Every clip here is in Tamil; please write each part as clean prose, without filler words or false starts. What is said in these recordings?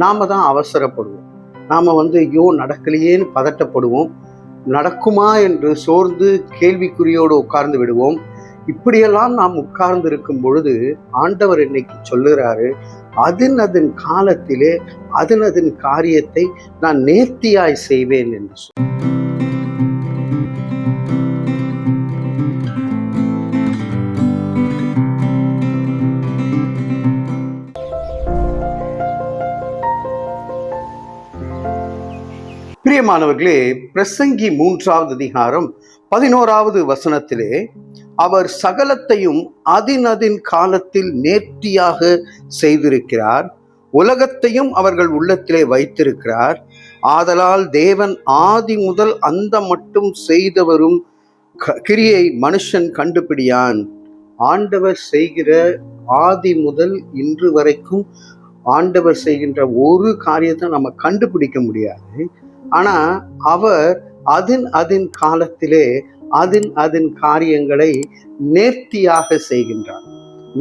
நாம தான் அவசரப்படுவோம். நாம ஐயோ நடக்கலையேன்னு பதட்டப்படுவோம். நடக்குமா என்று சோர்ந்து கேள்விக்குறியோடு உட்கார்ந்து விடுவோம். இப்படியெல்லாம் நாம் உட்கார்ந்து இருக்கும் பொழுது ஆண்டவர் இன்னைக்கு சொல்லுகிறாரு, அதன் காலத்திலே அதன் காரியத்தை நான் நேர்த்தியாய் செய்வேன் என்று சொல்லி. பிரியமானவர்களே, பிரசங்கி 3வது அதிகாரம் 11வது வசனத்திலே அவர் சகலத்தையும் அதன் காலத்தில் நேர்த்தியாக செய்திருக்கிறார், உலகத்தையும் அவர்கள் உள்ளத்திலே வைத்திருக்கிறார். ஆதலால் தேவன் ஆதி முதல் அந்த மட்டும் செய்தவரும் கிரியை மனுஷன் கண்டுபிடியான். ஆண்டவர் செய்கிற ஆதி முதல் இன்று வரைக்கும் ஆண்டவர் செய்கின்ற ஒரு காரியத்தை நம்ம கண்டுபிடிக்க முடியாது. ஆனா அவர் அதன் காலத்திலே அதன் காரியங்களை நேர்த்தியாக செய்கின்றார்.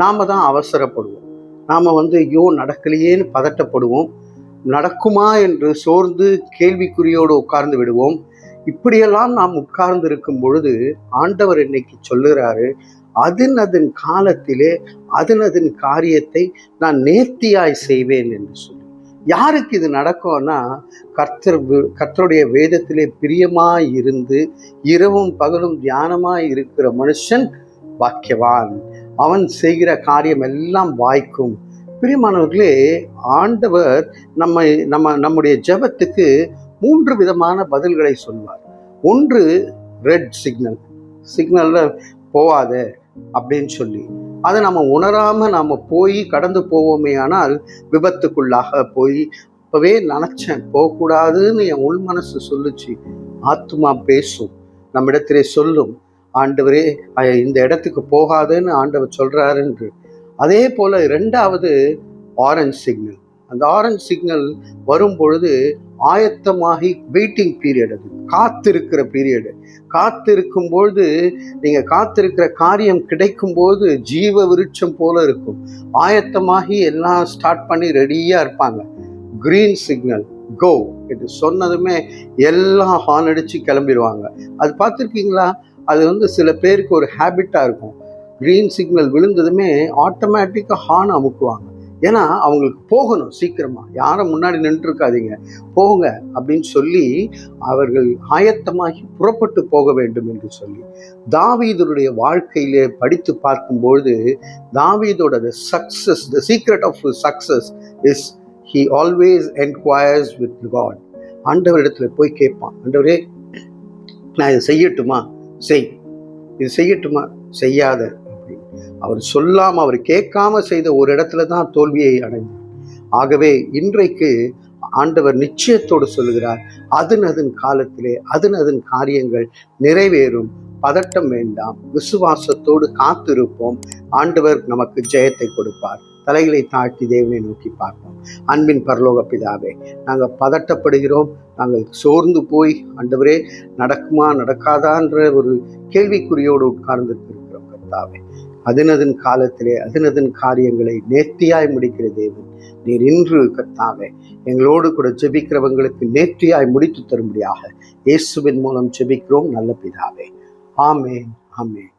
நாம தான் அவசரப்படுவோம். நாம ஐயோ நடக்கலையேன்னு பதட்டப்படுவோம். நடக்குமா என்று சோர்ந்து கேள்விக்குறியோடு உட்கார்ந்து விடுவோம். இப்படியெல்லாம் நாம் உட்கார்ந்து இருக்கும் பொழுது ஆண்டவர் இன்னைக்கு சொல்லுகிறாரு, அதன் காலத்திலே அதன் காரியத்தை நான் நேர்த்தியாய் செய்வேன் என்று சொல்லி. யாருக்கு இது நடக்கும்னா, கர்த்தருடைய வேதத்திலே பிரியமாய் இருந்து இரவும் பகலும் தியானமாய் இருக்கிற மனுஷன் பாக்கியவான். அவன் செய்கிற காரியம் எல்லாம் வாய்க்கும். பிரியமானவர்களே, ஆண்டவர் நம்முடைய ஜெபத்துக்கு 3 விதமான பதில்களை சொல்வார். ஒன்று, ரெட் சிக்னல்ல போவாத அப்படின்னு சொல்லி, அதை நம்ம உணராம நாம போய் கடந்து போவோமே ஆனால் விபத்துக்குள்ளாக போய், இப்பவே நினைச்சேன் போகக்கூடாதுன்னு என் உள் மனசு சொல்லுச்சு. ஆத்துமா பேசும், நம்ம இடத்திலே சொல்லும், ஆண்டவரே இந்த இடத்துக்கு போகாதுன்னு ஆண்டவர் சொல்றாரு என்று. அதே போல 2வது ஆரஞ்சு சிக்னல். அந்த ஆரஞ்சு சிக்னல் வரும் பொழுது ஆயத்தமாகி வெயிட்டிங் பீரியட், அது காத்திருக்கிற பீரியடு. காத்திருக்கும் பொழுது நீங்க காத்திருக்கிற காரியம் கிடைக்கும் போது ஜீவ விருட்சம் போல இருக்கும். ஆயத்தமாகி எல்லாம் ஸ்டார்ட் பண்ணி ரெடியா இருப்பாங்க. கிரீன் சிக்னல், கோ என்று சொன்னதுமே எல்லாம் ஹார்ன் அடிச்சு கிளம்பிடுவாங்க. அது பார்த்துருக்கீங்களா? அது சில பேருக்கு ஒரு ஹேபிட்டா இருக்கும். கிரீன் சிக்னல் விழுந்ததுமே ஆட்டோமேட்டிக்கா ஹார்ன் அமுக்குவாங்க. ஏன்னா அவங்களுக்கு போகணும் சீக்கிரமா, யாரும் முன்னாடி நின்று இருக்காதீங்க, போங்க அப்படின்னு சொல்லி அவர்கள் ஆயத்தமாகி புறப்பட்டு போக வேண்டும் என்று சொல்லி. தாவீதுடைய வாழ்க்கையிலே படித்து பார்க்கும்பொழுது தாவீதோட success, the secret of success is he always enquires with God. ஆண்டவரிடத்துல போய் கேட்பான், ஆண்டவரே நான் இதை செய்யட்டுமா, செய், இது செய்யட்டுமா, செய்யாத. அவர் சொல்லாம, அவர் கேட்காம செய்த ஒரு இடத்துல தான் தோல்வியை அடைந்தார். ஆகவே இன்றைக்கு ஆண்டவர் நிச்சயத்தோடு சொல்லுகிறார், அதன் காலத்திலே அதன் காரியங்கள் நிறைவேறும். பதட்டம் வேண்டாம், விசுவாசத்தோடு காத்திருப்போம். ஆண்டவர் நமக்கு ஜெயத்தை கொடுப்பார். தலைகளை தாழ்த்தி தேவனை நோக்கி பார்ப்போம். அன்பின் பரலோக பிதாவே, நாங்கள் பதட்டப்படுகிறோம், நாங்கள் சோர்ந்து போய் ஆண்டவரே நடக்குமா நடக்காதான்ற ஒரு கேள்விக்குறியோடு உட்கார்ந்து இருக்கிறோம். கர்த்தாவே, அதன் காலத்திலே அதன் காரியங்களை நேர்த்தியாய் முடிக்கிற தேவன் நீர். இன்று கர்த்தாவே எங்களோடு கூட ஜெபிக்கிறவங்களுக்கு நேர்த்தியாய் முடித்து தரும்படியாக இயேசுவின் மூலம் ஜெபிக்கிறோம் நல்ல பிதாவே. ஆமென், ஆமென்.